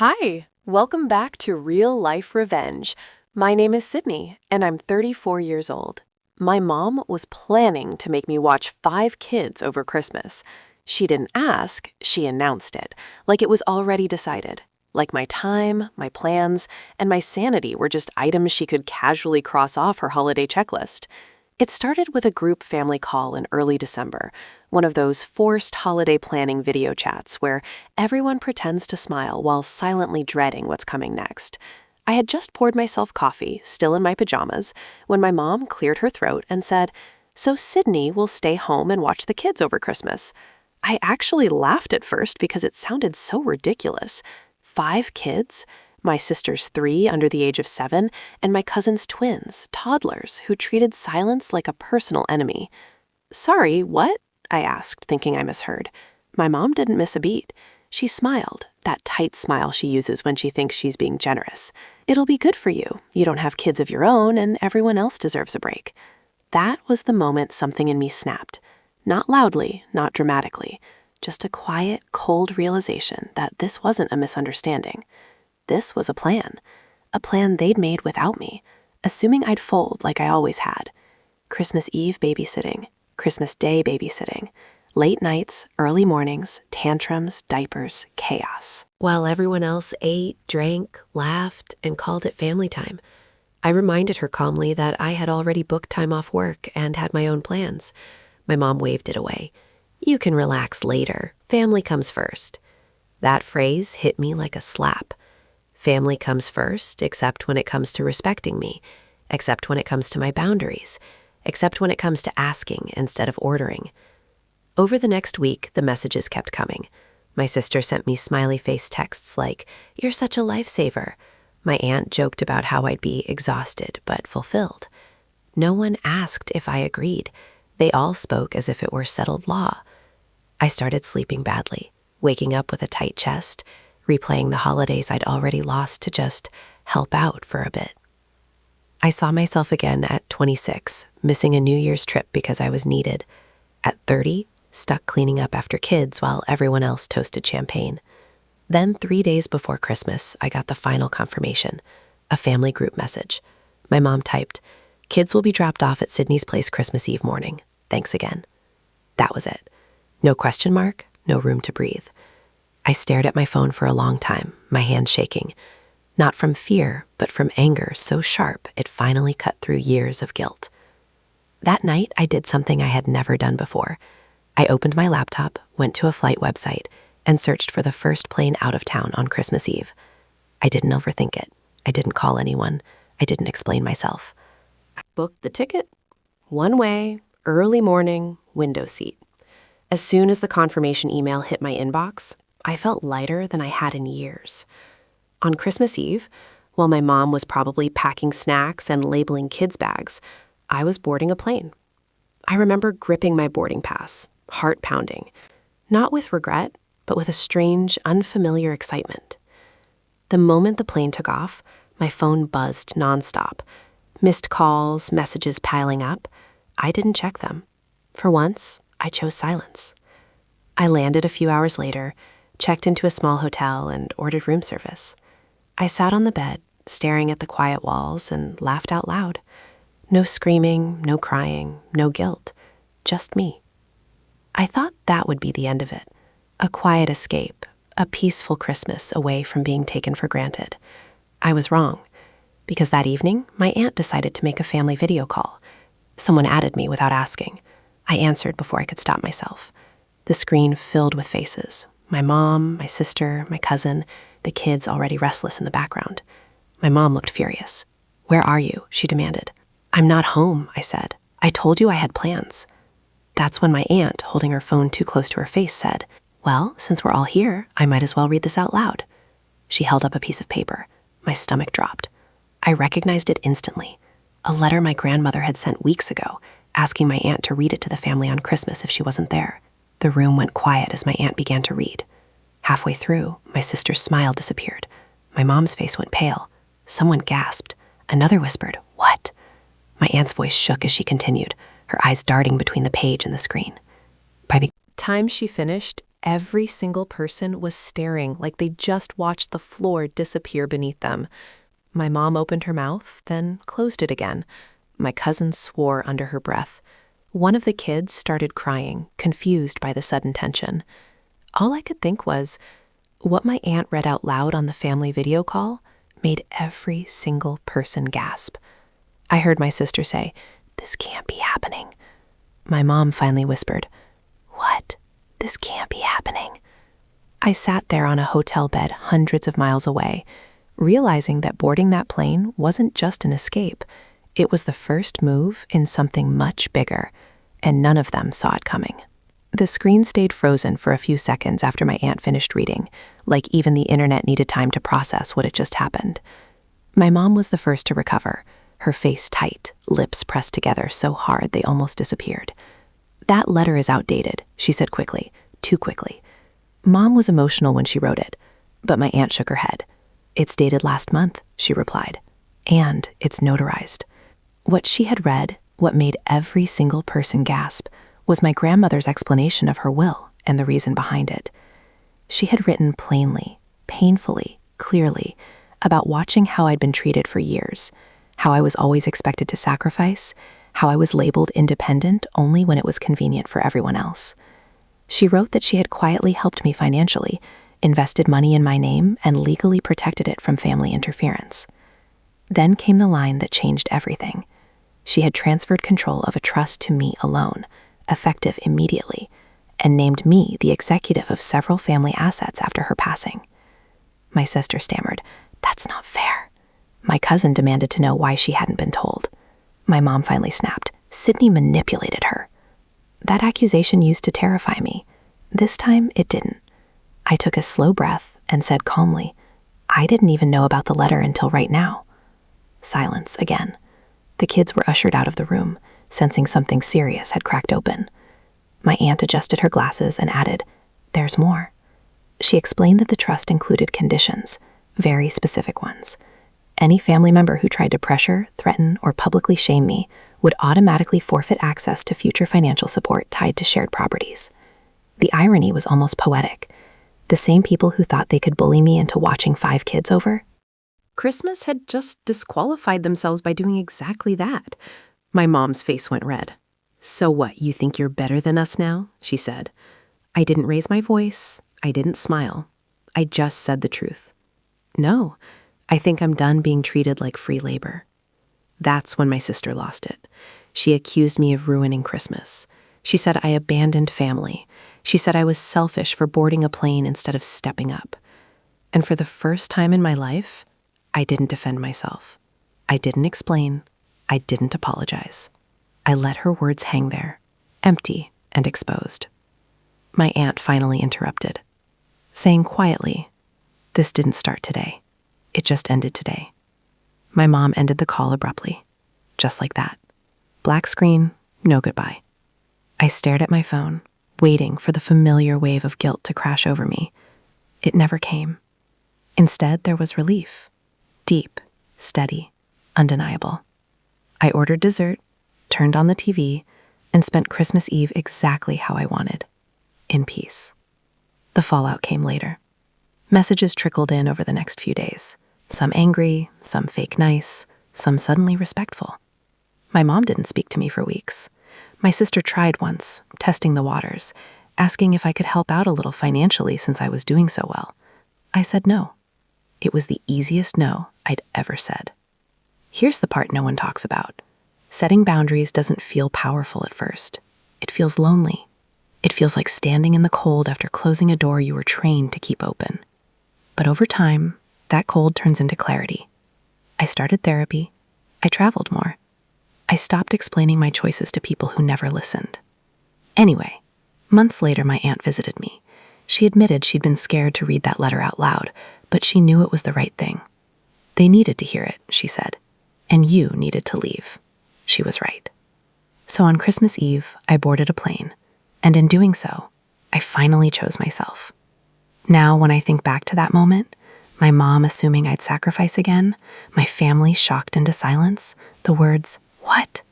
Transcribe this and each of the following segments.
Hi, welcome back to Real Life Revenge. My name is Sydney, and I'm 34 years old. My mom was planning to make me watch 5 kids over Christmas. She didn't ask, she announced it, like it was already decided. Like my time, my plans, and my sanity were just items she could casually cross off her holiday checklist. It started with a group family call in early December, one of those forced holiday planning video chats where everyone pretends to smile while silently dreading what's coming next. I had just poured myself coffee, still in my pajamas, when my mom cleared her throat and said, "So Sydney will stay home and watch the kids over Christmas." I actually laughed at first because it sounded so ridiculous. 5 kids? My sister's 3 under the age of 7, and my cousin's twins, toddlers, who treated silence like a personal enemy. "Sorry, what?" I asked, thinking I misheard. My mom didn't miss a beat. She smiled, that tight smile she uses when she thinks she's being generous. "It'll be good for you. You don't have kids of your own, and everyone else deserves a break." That was the moment something in me snapped. Not loudly, not dramatically, just a quiet, cold realization that this wasn't a misunderstanding. This was a plan they'd made without me, assuming I'd fold like I always had. Christmas Eve babysitting, Christmas Day babysitting, late nights, early mornings, tantrums, diapers, chaos. While everyone else ate, drank, laughed, and called it family time, I reminded her calmly that I had already booked time off work and had my own plans. My mom waved it away. "You can relax later. Family comes first." That phrase hit me like a slap. Family comes first, except when it comes to respecting me, except when it comes to my boundaries, except when it comes to asking instead of ordering. Over the next week, the messages kept coming. My sister sent me smiley-face texts like, "You're such a lifesaver." My aunt joked about how I'd be exhausted but fulfilled. No one asked if I agreed. They all spoke as if it were settled law. I started sleeping badly, waking up with a tight chest, replaying the holidays I'd already lost to just help out for a bit. I saw myself again at 26, missing a New Year's trip because I was needed. At 30, stuck cleaning up after kids while everyone else toasted champagne. Then 3 days before Christmas, I got the final confirmation, a family group message. My mom typed, "Kids will be dropped off at Sydney's place Christmas Eve morning. Thanks again." That was it. No question mark, no room to breathe. I stared at my phone for a long time, my hands shaking. Not from fear, but from anger so sharp it finally cut through years of guilt. That night, I did something I had never done before. I opened my laptop, went to a flight website, and searched for the first plane out of town on Christmas Eve. I didn't overthink it. I didn't call anyone. I didn't explain myself. I booked the ticket. One way, early morning, window seat. As soon as the confirmation email hit my inbox, I felt lighter than I had in years. On Christmas Eve, while my mom was probably packing snacks and labeling kids' bags, I was boarding a plane. I remember gripping my boarding pass, heart pounding, not with regret, but with a strange, unfamiliar excitement. The moment the plane took off, my phone buzzed nonstop. Missed calls, messages piling up. I didn't check them. For once, I chose silence. I landed a few hours later, checked into a small hotel, and ordered room service. I sat on the bed, staring at the quiet walls, and laughed out loud. No screaming, no crying, no guilt, just me. I thought that would be the end of it, a quiet escape, a peaceful Christmas away from being taken for granted. I was wrong, because that evening, my aunt decided to make a family video call. Someone added me without asking. I answered before I could stop myself. The screen filled with faces. My mom, my sister, my cousin, the kids already restless in the background. My mom looked furious. "Where are you?" she demanded. "I'm not home," I said. "I told you I had plans." That's when my aunt, holding her phone too close to her face, said, "Well, since we're all here, I might as well read this out loud." She held up a piece of paper. My stomach dropped. I recognized it instantly. A letter my grandmother had sent weeks ago, asking my aunt to read it to the family on Christmas if she wasn't there. The room went quiet as my aunt began to read. Halfway through, my sister's smile disappeared. My mom's face went pale. Someone gasped. Another whispered, "What?" My aunt's voice shook as she continued, her eyes darting between the page and the screen. By the time she finished, Every single person was staring like they just watched the floor disappear beneath them. My mom opened her mouth, then closed it again. My cousin swore under her breath. One of the kids started crying, confused by the sudden tension. All I could think was, what my aunt read out loud on the family video call made every single person gasp. I heard my sister say, "This can't be happening." My mom finally whispered, "What? This can't be happening." I sat there on a hotel bed hundreds of miles away, realizing that boarding that plane wasn't just an escape. It was the first move in something much bigger, and none of them saw it coming. The screen stayed frozen for a few seconds after my aunt finished reading, like even the internet needed time to process what had just happened. My mom was the first to recover, her face tight, lips pressed together so hard they almost disappeared. "That letter is outdated," she said quickly, too quickly. Mom was emotional when she wrote it, but my aunt shook her head. "It's dated last month," she replied, "and it's notarized." What she had read, what made every single person gasp, was my grandmother's explanation of her will and the reason behind it. She had written plainly, painfully, clearly, about watching how I'd been treated for years, how I was always expected to sacrifice, how I was labeled independent only when it was convenient for everyone else. She wrote that she had quietly helped me financially, invested money in my name, and legally protected it from family interference. Then came the line that changed everything. She had transferred control of a trust to me alone, effective immediately, and named me the executive of several family assets after her passing. My sister stammered, "That's not fair." My cousin demanded to know why she hadn't been told. My mom finally snapped, "Sydney manipulated her." That accusation used to terrify me. This time, it didn't. I took a slow breath and said calmly, "I didn't even know about the letter until right now." Silence again. The kids were ushered out of the room, sensing something serious had cracked open. My aunt adjusted her glasses and added, "There's more." She explained that the trust included conditions, very specific ones. Any family member who tried to pressure, threaten, or publicly shame me would automatically forfeit access to future financial support tied to shared properties. The irony was almost poetic. The same people who thought they could bully me into watching 5 kids over Christmas had just disqualified themselves by doing exactly that. My mom's face went red. "So what, you think you're better than us now?" she said. I didn't raise my voice. I didn't smile. I just said the truth. "No, I think I'm done being treated like free labor." That's when my sister lost it. She accused me of ruining Christmas. She said I abandoned family. She said I was selfish for boarding a plane instead of stepping up. And for the first time in my life, I didn't defend myself. I didn't explain. I didn't apologize. I let her words hang there, empty and exposed. My aunt finally interrupted, saying quietly, "This didn't start today. It just ended today." My mom ended the call abruptly, just like that. Black screen, no goodbye. I stared at my phone, waiting for the familiar wave of guilt to crash over me. It never came. Instead, there was relief. Deep, steady, undeniable. I ordered dessert, turned on the TV, and spent Christmas Eve exactly how I wanted, in peace. The fallout came later. Messages trickled in over the next few days, some angry, some fake nice, some suddenly respectful. My mom didn't speak to me for weeks. My sister tried once, testing the waters, asking if I could help out a little financially since I was doing so well. I said no. It was the easiest no I'd ever said. Here's the part no one talks about. Setting boundaries doesn't feel powerful at first. It feels lonely. It feels like standing in the cold after closing a door you were trained to keep open. But over time, that cold turns into clarity. I started therapy. I traveled more. I stopped explaining my choices to people who never listened. Anyway, months later, my aunt visited me. She admitted she'd been scared to read that letter out loud, but she knew it was the right thing. They needed to hear it, she said, and you needed to leave. She was right. So on Christmas Eve, I boarded a plane, and in doing so, I finally chose myself. Now, when I think back to that moment, my mom assuming I'd sacrifice again, my family shocked into silence, the words, "What?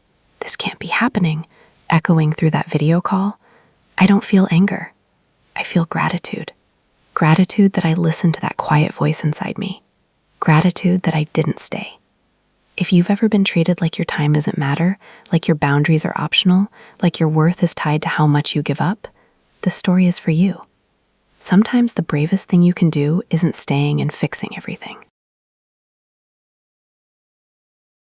This can't be happening," echoing through that video call, I don't feel anger. I feel gratitude. Gratitude that I listened to that quiet voice inside me. Gratitude that I didn't stay. If you've ever been treated like your time doesn't matter, like your boundaries are optional, like your worth is tied to how much you give up, this story is for you. Sometimes the bravest thing you can do isn't staying and fixing everything.